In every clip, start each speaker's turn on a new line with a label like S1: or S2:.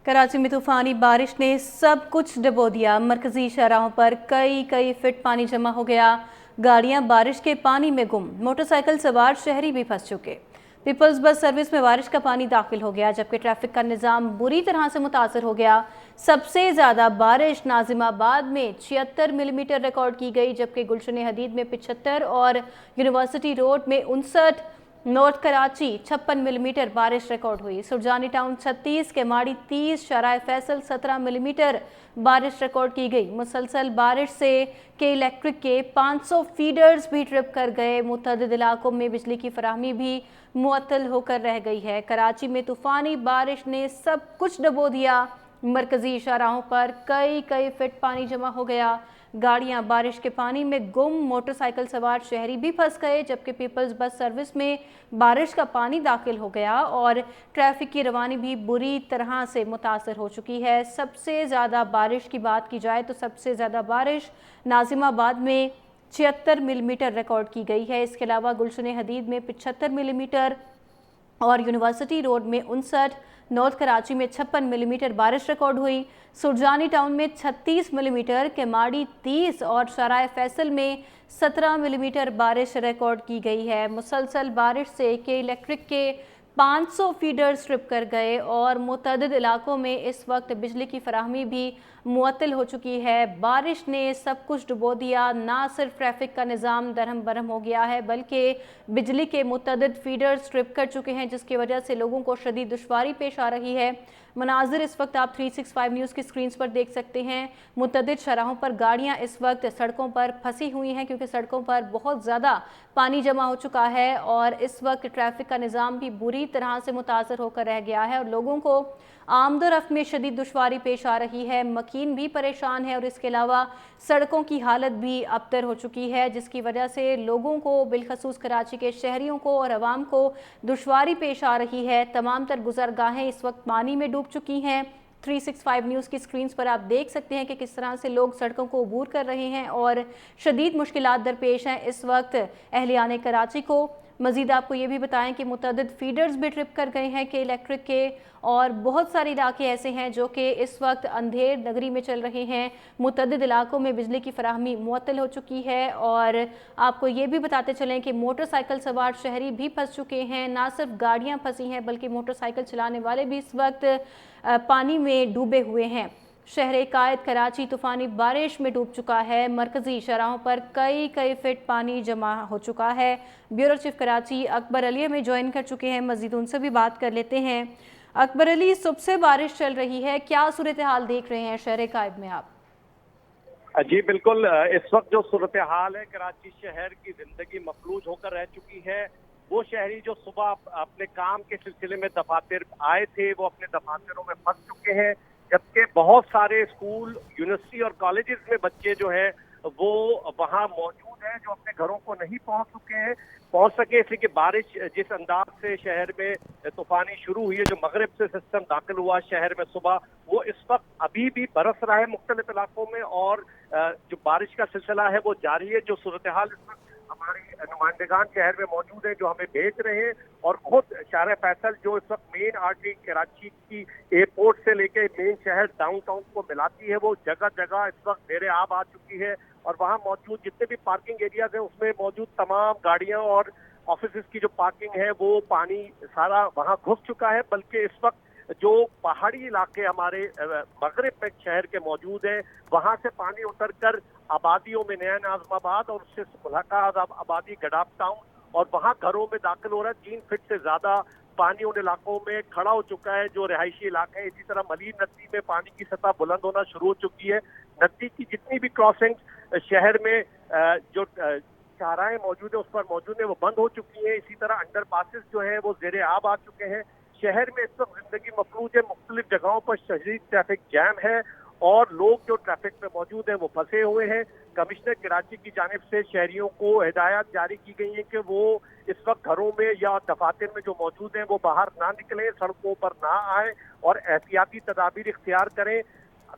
S1: कराची में तूफानी बारिश ने सब कुछ डुबो दिया। मरकजी शाहराहों पर कई फीट पानी जमा हो गया। गाड़ियां बारिश के पानी में गुम, मोटरसाइकिल सवार शहरी भी फंस चुके। पीपल्स बस सर्विस में बारिश का पानी दाखिल हो गया, जबकि ट्रैफिक का निज़ाम बुरी तरह से मुतासर हो गया। सबसे ज़्यादा बारिश नाजिमाबाद में 76 मिलीमीटर रिकॉर्ड की गई, जबकि गुलशन हदीद में 75 और यूनिवर्सिटी रोड में 59, नॉर्थ कराची 56 मिलीमीटर बारिश रिकॉर्ड हुई। सुरजानी टाउन 36, केमाड़ी 30, शराय फैसल 17 मिलीमीटर बारिश रिकॉर्ड की गई। मुसलसल बारिश से के इलेक्ट्रिक के 500 फीडर्स भी ट्रिप कर गए। मुतअद्दिद इलाकों में बिजली की फराहमी भी मुअत्तल होकर रह गई है। कराची में तूफानी बारिश ने सब कुछ डुबो दिया। मरकजी शाहराहों पर कई फीट पानी जमा हो गया। गाड़ियां बारिश के पानी में गुम, मोटरसाइकिल सवार शहरी भी फंस गए, जबकि पीपल्स बस सर्विस में बारिश का पानी दाखिल हो गया और ट्रैफिक की रवानी भी बुरी तरह से मुतासर हो चुकी है। सबसे ज़्यादा बारिश की बात की जाए तो सबसे ज़्यादा बारिश नाजिमाबाद में 76 मिलीमीटर रिकॉर्ड की गई है। इसके अलावा गुलशन हदीद में 75 मिलीमीटर और यूनिवर्सिटी रोड में 59, नॉर्थ कराची में 56 मिलीमीटर बारिश रिकॉर्ड हुई। सुरजानी टाउन में 36 मिलीमीटर, केमाड़ी 30 और शराय फैसल में 17 मिलीमीटर बारिश रिकॉर्ड की गई है। मुसलसल बारिश से के इलेक्ट्रिक के 500 फीडर्स ट्रिप कर गए और मुतअद्दिद इलाकों में इस वक्त बिजली की फराहमी भी मुअत्तल हो चुकी है। बारिश ने सब कुछ डुबो दिया। ना सिर्फ ट्रैफिक का निज़ाम दरहम बरहम हो गया है, बल्कि बिजली के मुतअद्दिद फीडर्स ट्रिप कर चुके हैं, जिसकी वजह से लोगों को शदीद दुश्वारी पेश आ रही है। मनाजिर इस वक्त आप 365 न्यूज़ की स्क्रीन पर देख सकते हैं। मुतअद्दिद शराहों पर गाड़ियां इस वक्त सड़कों पर फंसी हुई हैं, क्योंकि सड़कों पर बहुत ज़्यादा पानी जमा हो चुका है और इस वक्त ट्रैफिक का निज़ाम भी बुरी तरह से मुतासर होकर रह गया है और लोगों को आमदोरफ्त में शदीद दुश्वारी पेश आ रही है। मकीन भी परेशान है और इसके अलावा सड़कों की हालत भी अबतर हो चुकी है, जिसकी वजह से लोगों को, बिलखसूस कराची के शहरियों को और आवाम को दुश्वारी पेश आ रही है। तमाम तर गुजरगाहें इस वक्त पानी में डूब चुकी हैं। 365 न्यूज़ की स्क्रीन पर आप देख सकते हैं कि किस तरह से लोग सड़कों को अबूर कर रहे हैं और शदीद मुश्किलात दरपेश हैं इस वक्त अहलियाने कराची को। मज़ीद आपको ये भी बताएं कि मुतअद्दिद फीडर्स भी ट्रिप कर गए हैं कि इलेक्ट्रिक के, और बहुत सारे इलाके ऐसे हैं जो कि इस वक्त अंधेर नगरी में चल रहे हैं। मुतअद्दिद इलाकों में बिजली की फराहमी मुअत्तल हो चुकी है और आपको ये भी बताते चलें कि मोटरसाइकिल सवार शहरी भी फंस चुके हैं। ना सिर्फ गाड़ियाँ फंसी हैं, बल्कि मोटरसाइकिल चलाने वाले भी इस वक्त पानी में डूबे हुए हैं। शहर कायद कराची तूफानी बारिश में डूब चुका है। मरकजी शराहों पर कई फीट पानी जमा हो चुका है। ब्यूरो चीफ कराची अकबर अली में ज्वाइन कर चुके हैं, मजीद उनसे भी बात कर लेते हैं। अकबर अली, सुबह से बारिश चल रही है, क्या सूरत हाल देख रहे हैं शहर कायद में आप?
S2: जी बिल्कुल, इस वक्त जो सूरत हाल है, कराची शहर की जिंदगी मफलूज होकर रह चुकी है। वो शहरी जो सुबह अपने काम के सिलसिले में दफातर आए थे, वो अपने दफातरों में फंस चुके हैं, जबकि बहुत सारे स्कूल, यूनिवर्सिटी और कॉलेजेस में बच्चे जो हैं वो वहाँ मौजूद हैं, जो अपने घरों को नहीं पहुंच सके, इसलिए कि बारिश जिस अंदाज से शहर में तूफानी शुरू हुई है, जो मगरिब से सिस्टम दाखिल हुआ शहर में सुबह, वो इस वक्त अभी भी बरस रहा है मुख्तलिफ इलाकों में और जो बारिश का सिलसिला है वो जारी है। जो सूरत हाल इस वक्त हमारे नुमाइंदगान शहर में मौजूद है, जो हमें भेज रहे हैं, और खुद शाहर फैसल जो इस वक्त मेन आर्टरी कराची की एयरपोर्ट से लेके मेन शहर डाउनटाउन को मिलाती है, वो जगह जगह इस वक्त ज़ेरे आब आ चुकी है और वहाँ मौजूद जितने भी पार्किंग एरियाज हैं उसमें मौजूद तमाम गाड़ियां और ऑफिस की जो पार्किंग है वो पानी सारा वहाँ घुस चुका है। बल्कि इस वक्त जो पहाड़ी इलाके हमारे मगरिब में शहर के मौजूद हैं, वहां से पानी उतरकर आबादियों में नया नाज़िमाबाद और उससे मुलाकात आबादी गडाफ टाउन और वहां घरों में दाखिल हो रहा है। 3 फीट से ज्यादा पानी उन इलाकों में खड़ा हो चुका है जो रिहायशी इलाके हैं। इसी तरह मलीर नदी में पानी की सतह बुलंद होना शुरू हो चुकी है। नदी की जितनी भी क्रॉसिंग शहर में जो शाहराहें मौजूद है उस पर मौजूद है, वो बंद हो चुकी है। इसी तरह अंडर पासिस जो है वो ज़ेरे आब आ चुके हैं। शहर में इस वक्त जिंदगी मफलूज है, मुख्तलिफ जगहों पर शदीद ट्रैफिक जैम है और लोग जो ट्रैफिक में मौजूद हैं वो फंसे हुए हैं। कमिश्नर कराची की जानिब से शहरियों को हिदायत जारी की गई है कि वो इस वक्त घरों में या दफातर में जो मौजूद हैं वो बाहर ना निकलें, सड़कों पर ना आए और एहतियाती तदाबीर इख्तियार करें।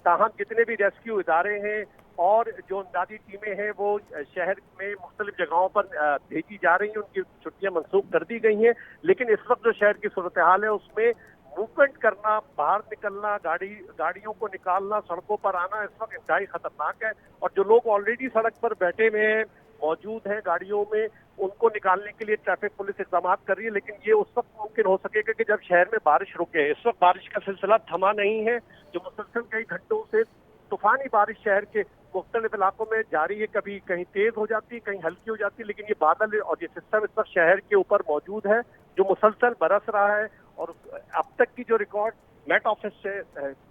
S2: ताहम जितने भी रेस्क्यू इदारे हैं और जो इमदादी टीमें हैं वो शहर में मुख्तलिफ जगहों पर भेजी जा रही हैं, उनकी छुट्टियां मनसूख कर दी गई हैं। लेकिन इस वक्त जो शहर की सूरत हाल है उसमें मूवमेंट करना, बाहर निकलना, गाड़ियों को निकालना, सड़कों पर आना इस वक्त इंतहाई खतरनाक है। और जो लोग ऑलरेडी सड़क पर बैठे हुए हैं, मौजूद हैं गाड़ियों में, उनको निकालने के लिए ट्रैफिक पुलिस इक़दाम कर रही है, लेकिन ये उस वक्त मुमकिन हो सकेगा कि जब शहर में बारिश रुके। इस वक्त बारिश का सिलसिला थमा नहीं है, जो मुसलसल कई घंटों से तूफानी बारिश शहर के मुख्तलिफ इलाकों में जारी है, कभी कहीं तेज हो जाती है, कहीं हल्की हो जाती है, लेकिन ये बादल और ये सिस्टम इस वक्त शहर के ऊपर मौजूद है, जो मुसलसल बरस रहा है। और अब तक की जो रिकॉर्ड मेट ऑफिस से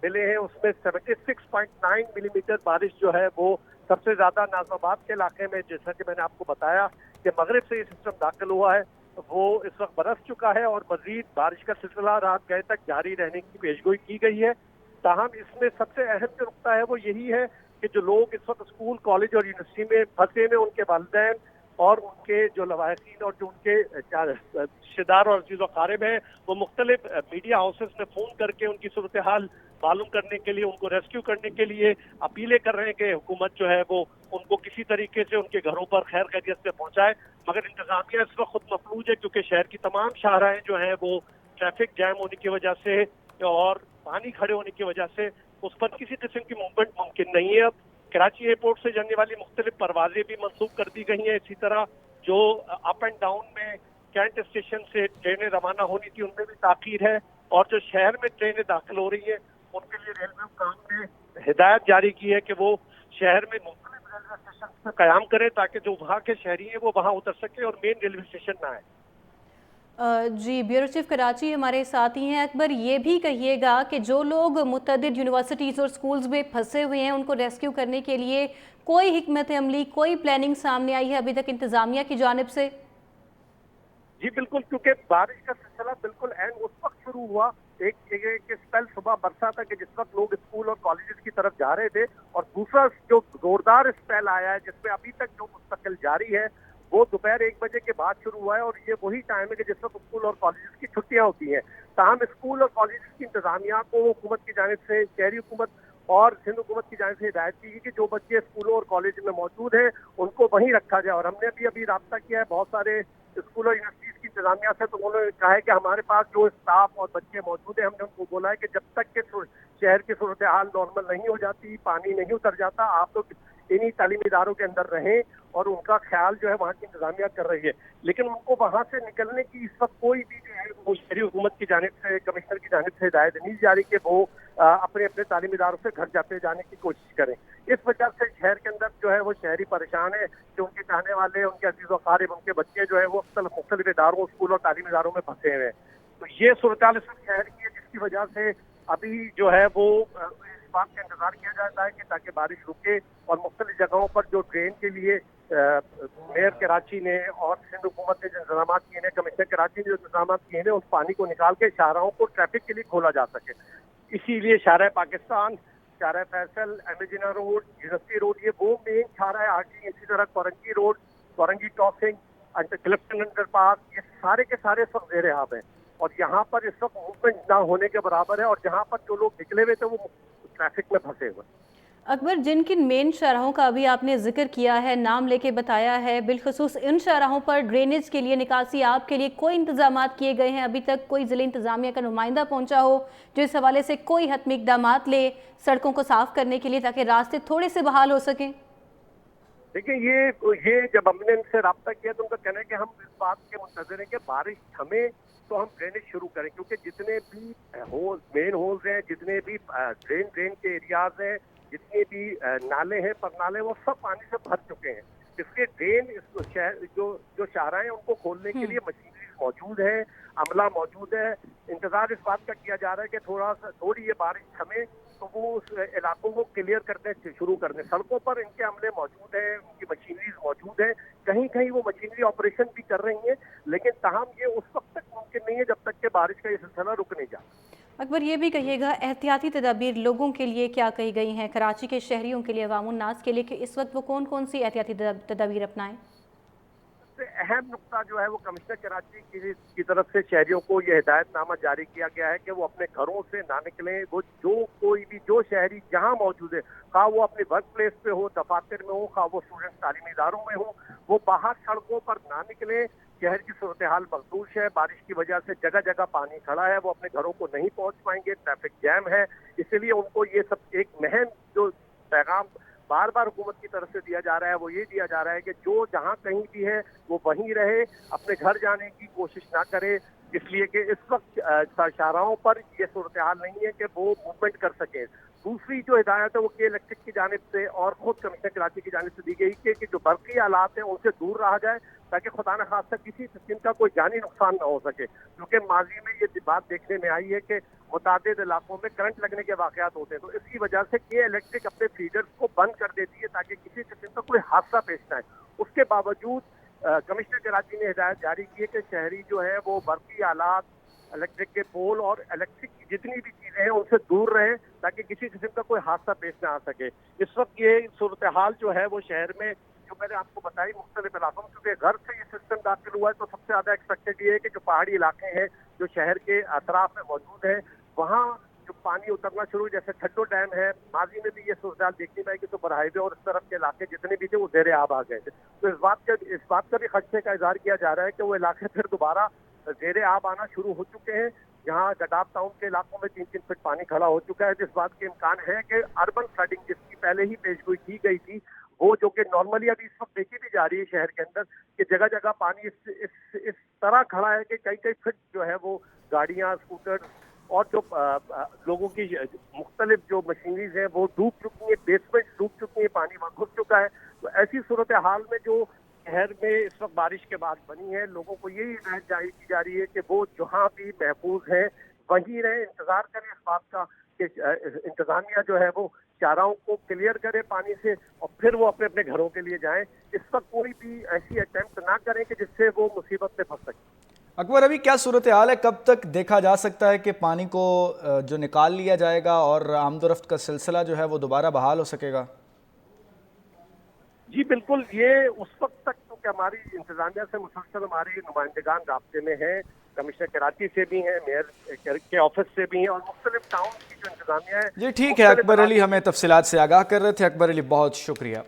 S2: मिले हैं, उसमें 76.9 मिलीमीटर बारिश जो है वो सबसे ज्यादा नाज़िमाबाद के इलाके में, जैसा कि मैंने आपको बताया कि मगरिब से ये सिस्टम दाखिल हुआ है, वो इस वक्त बरस चुका है और मजीद बारिश का सिलसिला रात गए तक जारी रहने की पेशगोई की गई है। ताहम इसमें सबसे अहम जो नुकता है वो यही है कि जो लोग इस वक्त स्कूल, कॉलेज और यूनिवर्सिटी में फंसे में, उनके वालिदैन और उनके जो लवाहिकीन और जो उनके रिश्तेदार और अजीज़ अक़ारिब हैं, वो मुख्तलिफ मीडिया हाउसेस में फ़ोन करके उनकी सूरत हाल मालूम करने के लिए, उनको रेस्क्यू करने के लिए अपीलें कर रहे हैं कि हुकूमत जो है वो उनको किसी तरीके से उनके घरों पर खैर खैरियत से पहुंचाए। मगर इंतजामिया इस वक्त खुद मफलूज है, क्योंकि शहर की तमाम शाहराएं जो हैं वो ट्रैफिक जैम होने की वजह से और पानी खड़े होने की वजह से उस पर किसी किस्म की मूवमेंट मुमकिन नहीं है। अब कराची एयरपोर्ट से जाने वाली मुख्तलिफ परवाजें भी मनसूख कर दी गई हैं। इसी तरह जो अप एंड डाउन में कैंट स्टेशन से ट्रेनें रवाना होनी थी, उनमें भी ताखीर है। और जो शहर में ट्रेनें दाखिल हो रही हैं, उनके लिए रेलवे हुकाम ने हिदायत जारी की है कि वो शहर में मुख्तलिफ रेलवे स्टेशन पर कयाम करें, ताकि जो वहाँ के शहरी हैं वो वहाँ उतर सके और मेन रेलवे स्टेशन ना आए।
S1: जी, ब्यूरो चीफ कराची हमारे साथ ही हैं। अकबर, ये भी कहिएगा कि जो लोग मुतअद्दिद यूनिवर्सिटीज़ और स्कूल्स में फंसे हुए हैं, उनको रेस्क्यू करने के लिए कोई हिकमत अमली, कोई प्लानिंग सामने आई है अभी तक इंतज़ामिया की जानिब से?
S2: जी बिल्कुल, क्योंकि बारिश का सिलसिला बिल्कुल एन उस वक्त शुरू हुआ, एक स्पेल सुबह बरसा था कि जिस वक्त लोग स्कूल और कॉलेजेस की तरफ जा रहे थे, और दूसरा जो जोरदार स्पेल आया है जिसमें अभी तक जो मुस्तकिल जारी है, वो दोपहर 1 बजे के बाद शुरू हुआ है। और ये वही टाइम है कि जिस वक्त स्कूल और कॉलेजेस की छुट्टियां होती हैं। ताहम स्कूल और कॉलेजेस की इंतजामिया को हुकूमत की जानिब से, शहरी हुकूमत और सिंध हुकूमत की जानिब से हिदायत की गई कि जो बच्चे स्कूलों और कॉलेज में मौजूद हैं उनको वहीं रखा जाए। और हमने भी अभी राब्ता किया है बहुत सारे स्कूल और यूनिवर्सिटीज की इंतजामिया से, तो उन्होंने कहा है कि हमारे पास जो स्टाफ और बच्चे मौजूद हैं, हमने उनको बोला है कि जब तक के शहर की सूरत हाल नॉर्मल नहीं हो जाती, पानी नहीं उतर जाता, आप लोग इन्हीं तालीमी इदारों के अंदर रहें। और उनका ख्याल जो है वहाँ की इंतजामिया कर रही है, लेकिन उनको वहाँ से निकलने की इस वक्त कोई भी जो है वो शहरी हुकूमत की जानिब से, कमिश्नर की जानिब से हिदायत नहीं जारी कि वो अपने अपने तालीमी इदारों से घर जाते जाने की कोशिश करें। इस वजह से शहर के अंदर जो है वो शहरी परेशान है कि उनके चाहने वाले, उनके अजीज़ अक़ारिब, उनके बच्चे जो है वो मुख्तलिफ इदारों, स्कूल और तालीमी इदारों में फंसे हुए हैं। तो ये सूरत हाल शहर की है, जिसकी वजह से अभी जो है वो इस बात का इंतजार किया जाता है कि ताकि बारिश रुके और मुख्तलिफ जगहों पर जो ड्रेन के लिए मेयर कराची ने और सिंध हुकूमत ने जो इंतजाम किए हैं, कमिश्नर कराची ने जो इंतजाम किए हैं, उस पानी को निकाल के शाहराहों को ट्रैफिक के लिए खोला जा सके। इसीलिए शाहराह पाकिस्तान, शाहराह फैसल, एमेजिना रोड, यूनिवर्सिटी रोड, ये वो मेन शाहराह आगे, इसी तरह Korangi road, Korangi crossing, Clifton underpass, ये सारे के सारे सब ज़ेर आब हैं। और यहाँ पर इस वक्त मूवमेंट ना होने के बराबर है, और जहाँ पर जो लोग निकले हुए थे वो ट्रैफिक में फंसे हुए।
S1: अकबर, जिन किन मेन शाहराहों का अभी आपने जिक्र किया है, नाम लेके बताया है, बिलखसूस इन शाहराहों पर ड्रेनेज के लिए, निकासी आप के लिए कोई इंतजाम किए गए हैं? अभी तक कोई ज़िले इंतजामिया का नुमाइंदा पहुंचा हो जो इस हवाले से कोई हतमी इक़दाम ले सड़कों को साफ करने के लिए, ताकि रास्ते थोड़े से बहाल हो सकें?
S2: देखिए, ये जब हमने इनसे रब्ता किया तो उनका कहना है कि हम इस बात के मुंतज़िर हैं कि बारिश थमे तो हम ड्रेनेज शुरू करें, क्योंकि जितने भी होल्स, मेन होल्स हैं, जितने भी ड्रेन के एरियाज हैं, जितने भी नाले हैं, पर नाले, वो सब पानी से भर चुके हैं। इसलिए ड्रेन, इस शहर जो शाहराह हैं उनको खोलने के लिए मशीनरी मौजूद है, अमला मौजूद है। इंतजार इस बात का किया जा रहा है कि थोड़ी ये बारिश थमे तो वो उस इलाकों को क्लियर करने शुरू कर दें। सड़कों पर इनके अमले मौजूद हैं, उनकी मशीनरीज मौजूद है, कहीं कहीं वो मशीनरी ऑपरेशन भी कर रही हैं, लेकिन ताहम ये उस वक्त तक मुमकिन नहीं है जब तक कि बारिश का ये सिलसिला रुक नहीं जाता।
S1: अकबर, ये भी कहिएगा, एहतियाती तदाबीर लोगों के लिए क्या कही गई हैं, कराची के शहरियों के लिए, अवामुन नास के लिए, कि इस वक्त वो कौन कौन सी एहतियाती तदाबीर अपनाएं?
S2: अहम नुकता जो है वो कमिश्नर कराची की तरफ से शहरियों को ये हिदायतनामा जारी किया गया है कि वो अपने घरों से ना निकलें। वो जो शहरी जहां मौजूद है, खा वो अपने वर्क प्लेस पे हो, दफातर में हो, खा वो स्टूडेंट तालीमी इदारों में हो, वो बाहर सड़कों पर ना निकलें। शहर की सूरत हाल मखदूश है। बारिश की वजह से जगह जगह पानी खड़ा है, वो अपने घरों को नहीं पहुंच पाएंगे, ट्रैफिक जैम है। इसलिए उनको ये सब एक महम जो पैगाम बार बार हुकूमत की तरफ से दिया जा रहा है वो ये दिया जा रहा है कि जो जहां कहीं भी है वो वहीं रहे, अपने घर जाने की कोशिश ना करे, इसलिए कि इस वक्त शाहराहों पर ये सूरत हाल नहीं है कि वो मूवमेंट कर सके। दूसरी जो हिदायत है वो के इलेक्ट्रिक की जानिब से और खुद कमिश्नर कराची की जानिब से दी गई कि जो बर्की आलात हैं उनसे दूर रहा जाए, ताकि खुदा न खास्ता किसी किस्म का कोई जानी नुकसान न हो सके। क्योंकि माजी में ये बात देखने में आई है कि मुतादिद इलाकों में करंट लगने के वाकयात होते हैं, तो इसकी वजह से के इलेक्ट्रिक अपने फीडर्स को बंद कर देती है ताकि किसी किस्म का कोई हादसा पेश न आए। उसके बावजूद कमिश्नर कराची ने हिदायत जारी की है कि शहरी जो है वो बर्की आलात, इलेक्ट्रिक के पोल और इलेक्ट्रिक की जितनी भी चीजें हैं उनसे दूर रहे ताकि किसी किस्म का कोई हादसा पेश न आ सके। इस वक्त ये सूरत हाल जो है वो शहर में, जो मैंने आपको बताई, मुख्तलिफ इलाकों में, क्योंकि घर से ये सिस्टम दाखिल हुआ है तो सबसे ज्यादा एक्सपेक्टेड ये है कि जो पहाड़ी इलाके हैं जो शहर के अतराफ में मौजूद है वहाँ जो पानी उतरना शुरू, जैसे छड्डो डैम है, माजी में भी ये सूरत हाल देखने में आई कि तो बरहाइवे और इस तरफ के इलाके जितने भी थे वो ज़ेरे आब आ गए थे। तो इस बात का भी खदशे का इजहार किया जा रहा है कि वो इलाके फिर दोबारा ज़ेरे आब आना शुरू हो चुके हैं। यहाँ गडाब टाउन के इलाकों में 3-3 फीट पानी खड़ा हो चुका है, जिस बात के इम्कान है कि अर्बन फ्लडिंग जिसकी पहले ही पेशगोई की गई थी वो, जो कि नॉर्मली अभी इस वक्त देखी भी जा रही है शहर के अंदर, कि जगह जगह पानी इस तरह खड़ा है कि कई फीट जो है वो गाड़ियाँ, स्कूटर और जो लोगों की मुख्तलिफ जो मशीनरीज हैं वो डूब चुकी हैं, बेसमेंट डूब चुकी हैं, पानी वहाँ घुस चुका है। तो ऐसी सूरत हाल में जो शहर में इस वक्त बारिश के बाद बनी है, लोगों को यही हिदायत जारी की जा रही है कि वो जहाँ भी महफूज है वहीं रहे, इंतजार करें इस बात का कि इंतजामिया जो है वो चाराओं को क्लियर करे पानी से और फिर वो अपने अपने घरों के लिए जाएं। इस वक्त कोई भी ऐसी अटेम्प्ट ना करें कि जिससे वो मुसीबत में फंस सके।
S3: अकबर, अभी क्या सूरत हाल है? कब तक देखा जा सकता है कि पानी को जो निकाल लिया जाएगा और आमदोरफ्त का सिलसिला जो है वो दोबारा बहाल हो सकेगा?
S2: जी बिल्कुल, ये उस वक्त तक तो कि हमारी इंतजामिया से मुसलसल हमारे नुमाइंदगान राब्ते में हैं, कमिश्नर कराची से भी हैं, मेयर के ऑफिस से भी हैं और मुख्तलिफ टाउन की जो इंतजामिया है।
S3: जी ठीक है, अकबर अली हमें तफसीलात से आगाह कर रहे थे। अकबर अली, बहुत शुक्रिया।